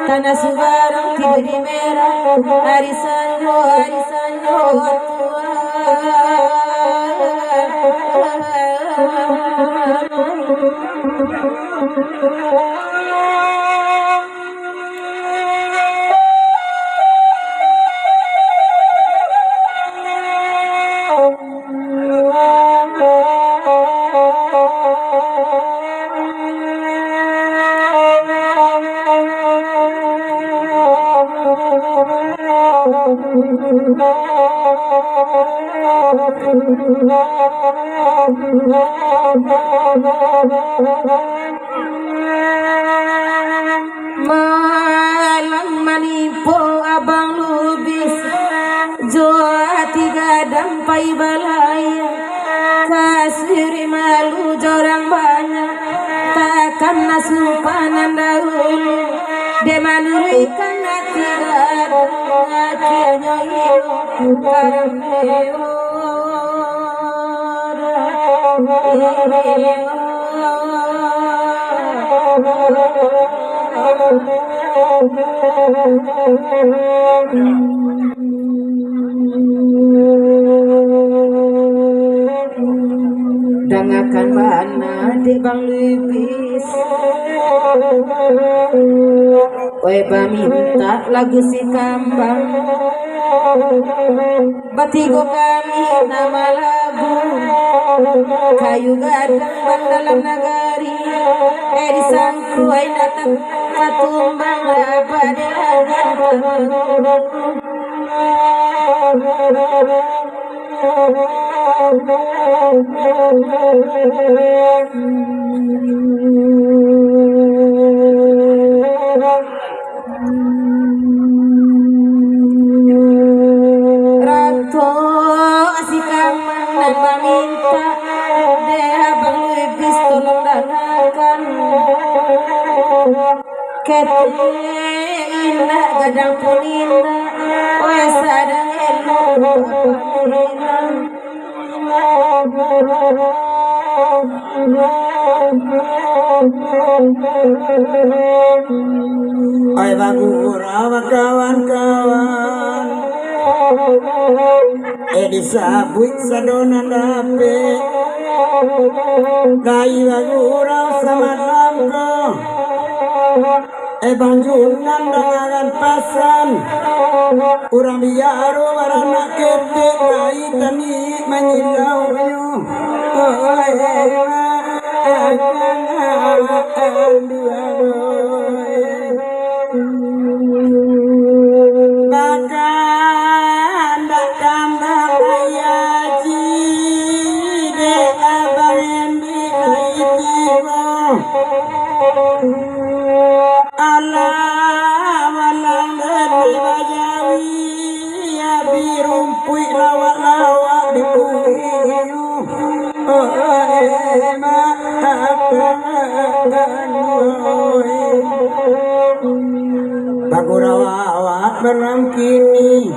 Tanah Subarang tiba merah, arisanyo malam manipo abang lubis joa tiga dampai balaya kasiri malu jorang banyak takkan nasumpanan dahulu demanurikan tiga akhirnya hidup karameo dangakan mana di bang lupis Weba minta lagu si kambang batigo kami nama lagu kayu gadang bang dalam nagari eri sangku ay natang katumbang labade Rato asikang nambah minta deh abang lebih tolong dangakan kete indah gadang pun indah wes ada elu ay bagura kawan-kawan disabut sadonan dape dai bagura sama lamko banjunan dengan pasan urang biaro warna kete dai tani menyilau yu Bagurawa berangkini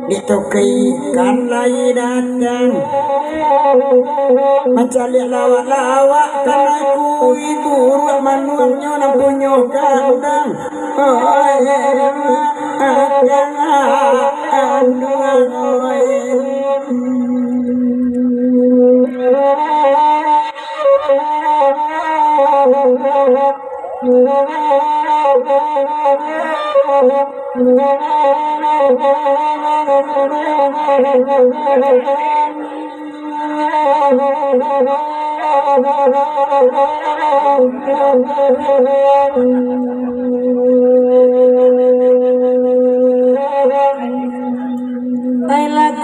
ditokikan lagi datang mencari lawak-lawak karena ku ibu manuangnya nampunyo kandang Baiklah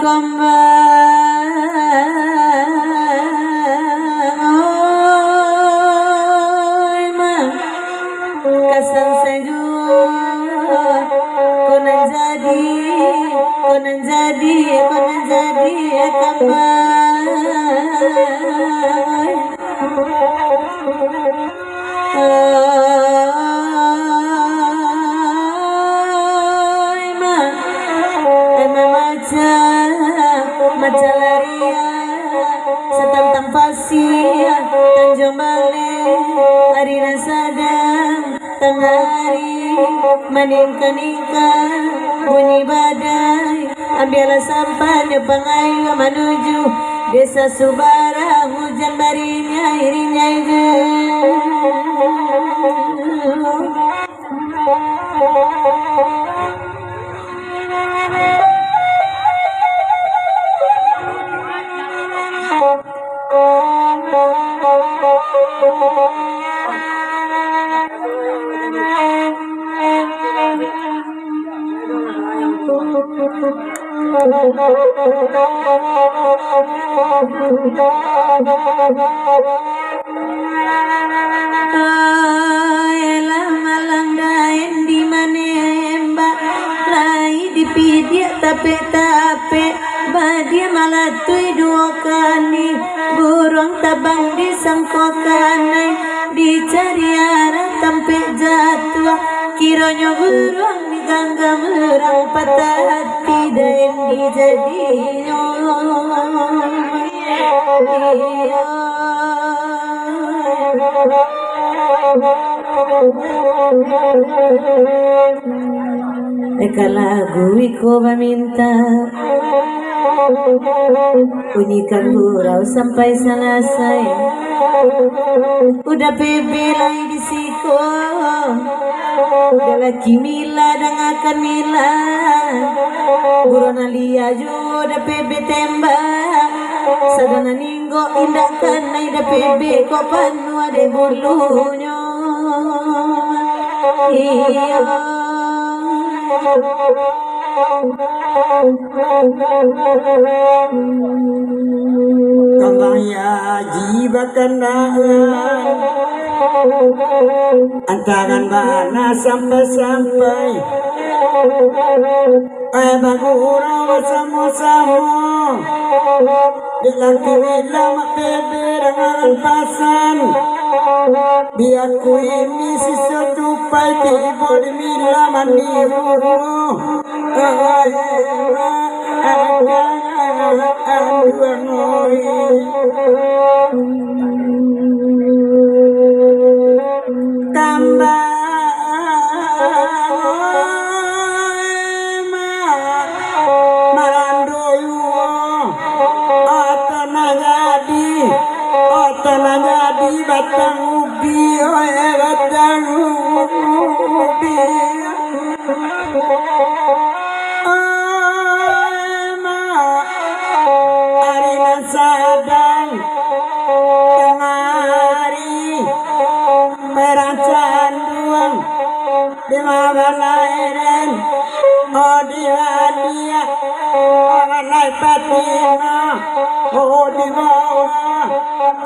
kembali kesan sejujur konan jadi Macalaria setantang pasir Tanjung Balai Arina Sadang tengah hari meningkan bunyi badai ambillah sampannya pengayu menuju desa Subara hujan barinya irinya malang di mana lai dipidia tape badia malah tui dua kali burung tabang disangkokanai dicari arah tampe jatuh kiranya burung digangga merang patah hati dan dijadinya Eka lagu iko meminta bunyikan gurau sampai selesai udah pebelai di siko lagi mila dan akan mila burona lia udah pebe tembak sadana ninggo indahkan naida pebe kok panu ada bulunya iya kambang ya jibakan antangan mana sampai bagura sama-sama dilang tiwila mak bebe dengan pasan biar ku ini si setupai tiba di mila maniru tambah di batang ubi batang ubi Arina Sadang tengah hari merah canduang di Mabalairen di Wadia Walai Patina di bawah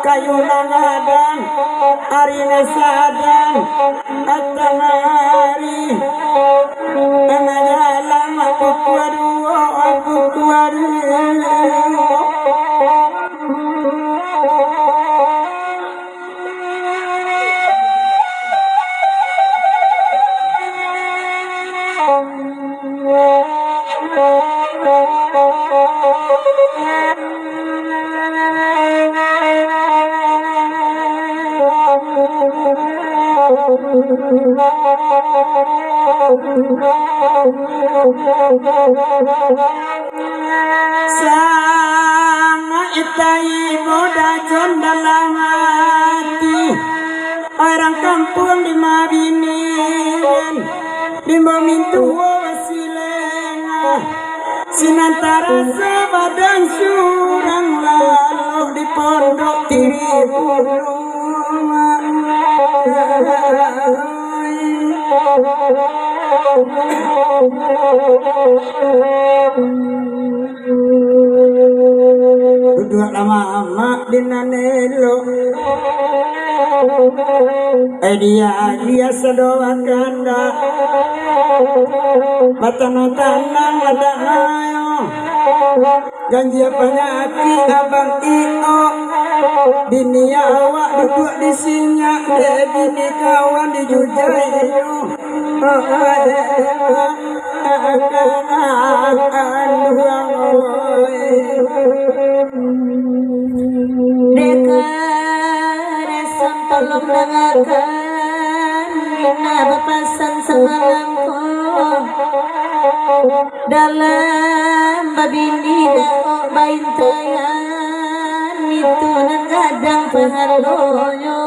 kayu nangadang Arina Sadang tengah hari tengah jalan aku kuadu Sama itai boda jon dalam hati orang kampung di Mabinin di Mamintua Sinantara sebadang surang lalu di pondok tiri duduk lama-lama dinanelo dia sedoakan dah Matan-tanang ada ayo janji penyakit abang iyo bini awak duduk di sinya bini kawan di jujayo Deka resam tolong dengarkan Mina berpesan semalamku dalam babini daok baintayan itu nan kadang pengaloyo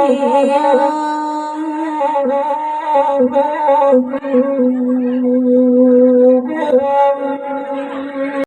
iyo